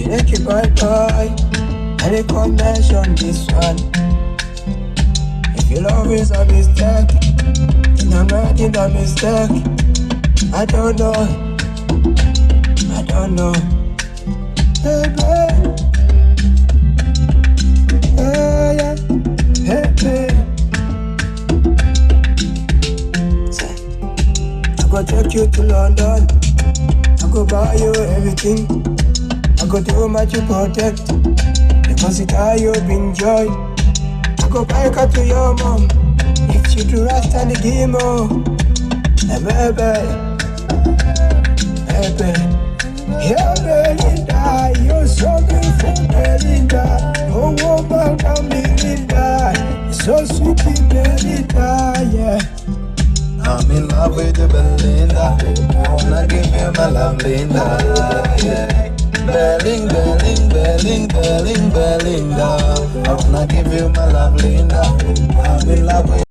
Make it boy boy, and they come mention this one. If your love is a mistake, then I'm not in the mistake. I don't know, I don't know. Baby, yeah, yeah, baby. I go take you to London. I go buy you everything. I go do my to protect. Because it all you enjoy. I go buy a car to your mom. If you do rest and the game on. Baby, yeah, Belinda, you're so beautiful, Belinda. Oh, woman, come Belinda. You're so sweet, Belinda, yeah. I'm in love with you, Belinda. I wanna give you my love, Linda. Yeah. Belinda. I wanna give you my love, Linda. I'm in love with